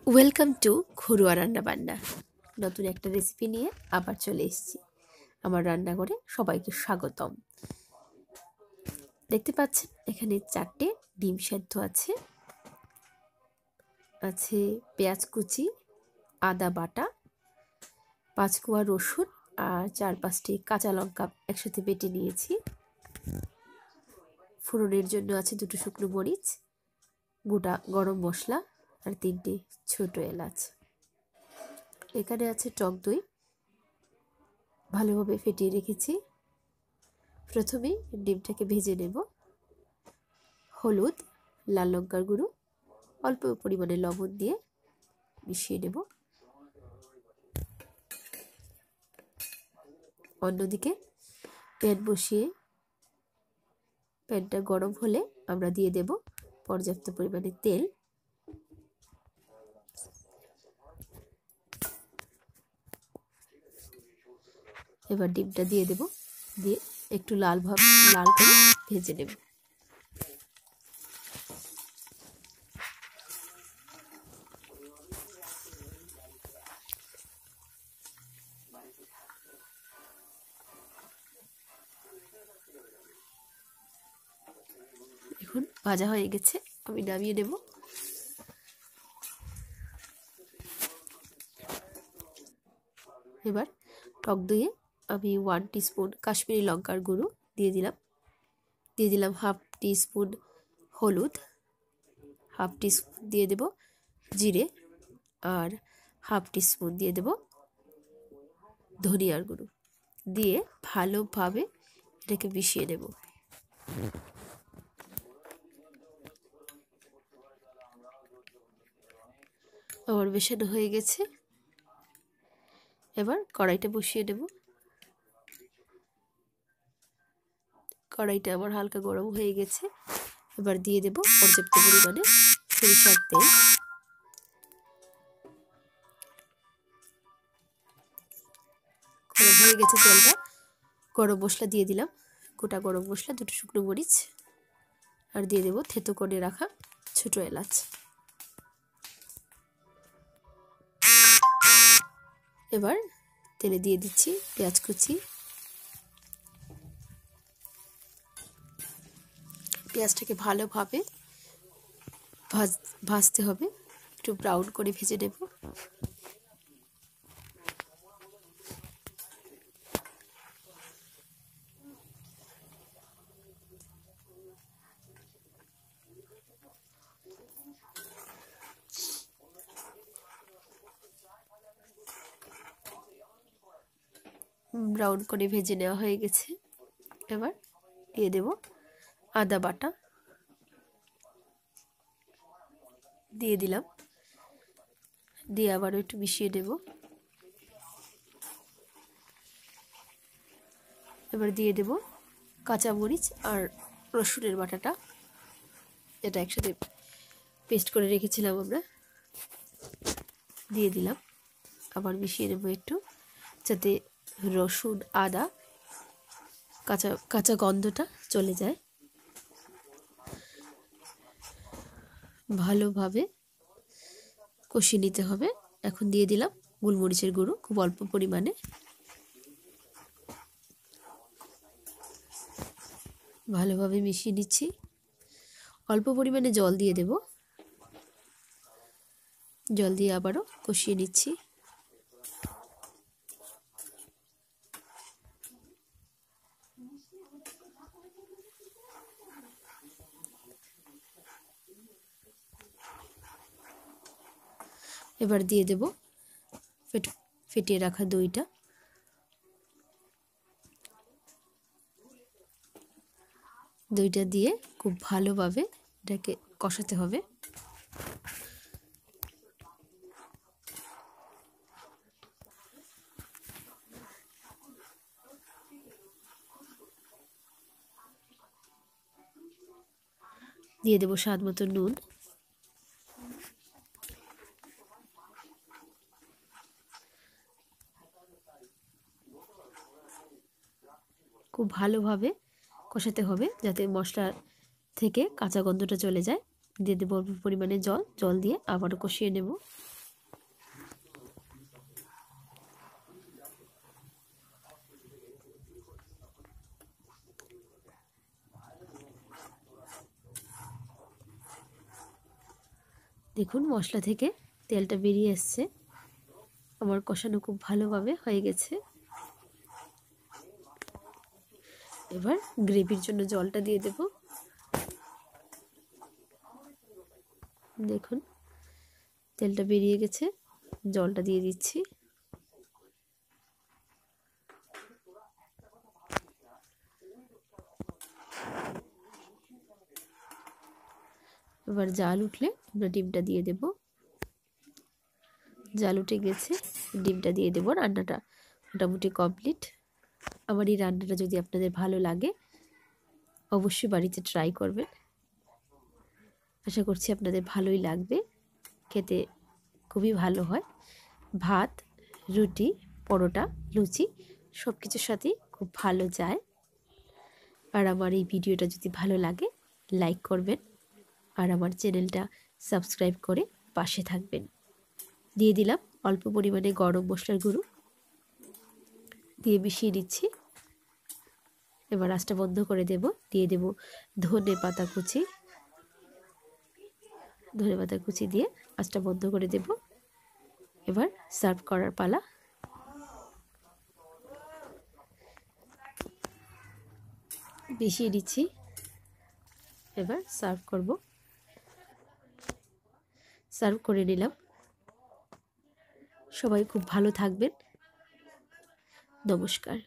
Welcome to ঘরোয়া রান্নাবান্না। নতুন একটা রেসিপি নিয়ে আবার চলে এসেছি আমার রান্নাঘরে। সবাইকে স্বাগতম। দেখতে পাচ্ছেন এখানে 4টে ডিম সেদ্ধ আছে, আছে পেঁয়াজ কুচি, আদা বাটা, 5 কোয়া রসুন আর 4-5টি কাঁচা লঙ্কা একসাথে বেটে নিয়েছি। ফোড়নের জন্য আছে 2টো শুকনো মরিচ, গোটা গরম মশলা আর 3টে ছোট এলাচ। এখানে আছে টক দই, ভালোভাবে ফেটিয়ে রেখেছি। প্রথমেই ডিমটাকে ভেজে নেব। হলুদ, লাল লঙ্কার গুঁড়ো, অল্প পরিমাণে লবণ দিয়ে মিশিয়ে নেব। অন্যদিকে প্যান বসিয়ে প্যানটা গরম হলে আমরা দিয়ে দেব পর্যাপ্ত পরিমাণে তেল। এবার ডিমটা দিয়ে দেব, দিয়ে একটু লাল করে ভেজে নেব। এখন ভাজা হয়ে গেছে, আমি নামিয়ে নেব। এবার টক দইয়ে আমি 1 টিস্পুন কাশ্মীরি লঙ্কার গুঁড়ো দিয়ে দিলাম 1/2 টিস্পুন হলুদ, 1/2 টিস্পুন দিয়ে দেব জিরে আর 1/2 টিস্পুন দিয়ে দেব ধনিয়ার গুঁড়ো, দিয়ে ভালোভাবে এটাকে মিশিয়ে নেব। আমার মেশানো হয়ে গেছে। এবার কড়াইটা বসিয়ে নেব। কড়াইটা আমার হালকা গরম হয়ে গেছে। এবার দিয়ে দেব পর্যাপ্ত পরিমাণে সরিষার তেল। গরম হয়ে গেছে তেলটা। গরম মশলা দিয়ে দিলাম, গোটা গরম মশলা, 2টো শুকনো মরিচ আর দিয়ে দেব থেতো করে রাখা ছোট এলাচ। এবার তেলে দিয়ে দিচ্ছি পেঁয়াজ কুচি। পেঁয়াজটাকে ভালোভাবে ভাজতে হবে, একটু ব্রাউন করে ভেজে নেব। ব্রাউন করে ভেজে নেওয়া হয়ে গেছে। এবার দিয়ে দেব আদা বাটা, দিয়ে দিলাম, দিয়ে আবারও একটু মিশিয়ে নেব। এবার দিয়ে দেব কাঁচামরিচ আর রসুনের বাটাটা, এটা একসাথে পেস্ট করে রেখেছিলাম আমরা, দিয়ে দিলাম। আবার মিশিয়ে নেব একটু, যাতে রসুন আদা কাঁচা গন্ধটা চলে যায়। ভালোভাবে কষিয়ে নিতে হবে। এখন দিয়ে দিলাম গোলমরিচের গুঁড়ো, খুব অল্প পরিমাণে। ভালোভাবে মিশিয়ে নিচ্ছি। অল্প পরিমাণে জল দিয়ে দেব। জল দিয়ে আবারও কষিয়ে নিচ্ছি। এবার দিয়ে দেব ফেটিয়ে রাখা দইটা। দইটা দিয়ে খুব ভালোভাবে এটাকে কষাতে হবে। দিয়ে দেব স্বাদ মতো নুন। খুব ভালোভাবে কষাতে হবে যাতে মশলা থেকে কাঁচা গন্ধটা চলে যায়। দিয়ে দেব অল্প পরিমাণে জল দিয়ে আবারও কষিয়ে নেব। দেখুন মশলা থেকে তেলটা বেরিয়ে এসছে, আমার কষানো খুব ভালোভাবে হয়ে গেছে। এবার গ্রেভির জন্য জলটা দিয়ে দেব। দেখুন তেলটা বেরিয়ে গেছে, জলটা দিয়ে দিচ্ছি। এবার জাল উঠলে আমরা ডিমটা দিয়ে দেব। জাল উঠে গেছে, ডিমটা দিয়ে দেব। রান্নাটা মোটামুটি কমপ্লিট। আমার এই রান্নাটা যদি আপনাদের ভালো লাগে অবশ্যই বাড়িতে ট্রাই করবেন। আশা করছি আপনাদের ভালোই লাগবে, খেতে খুবই ভালো হয়। ভাত, রুটি, পরোটা, লুচি সব কিছুর সাথেই খুব ভালো যায়। আর আমার এই ভিডিওটা যদি ভালো লাগে লাইক করবেন আর আমার চ্যানেলটা সাবস্ক্রাইব করে পাশে থাকবেন। দিয়ে দিলাম অল্প পরিমাণে গরম মশলার গুঁড়ো, দিয়ে মিশিয়ে দিচ্ছি। এবার আঁচটা বন্ধ করে দেব। দিয়ে দেব ধনে পাতা কুচি। ধনে পাতা কুচি দিয়ে আঁচটা বন্ধ করে দেব। এবার সার্ভ করার পালা। মিশিয়ে দিচ্ছি। এবার সার্ভ করব। সার্ভ করে নিলাম। সবাই খুব ভালো থাকবেন। নমস্কার।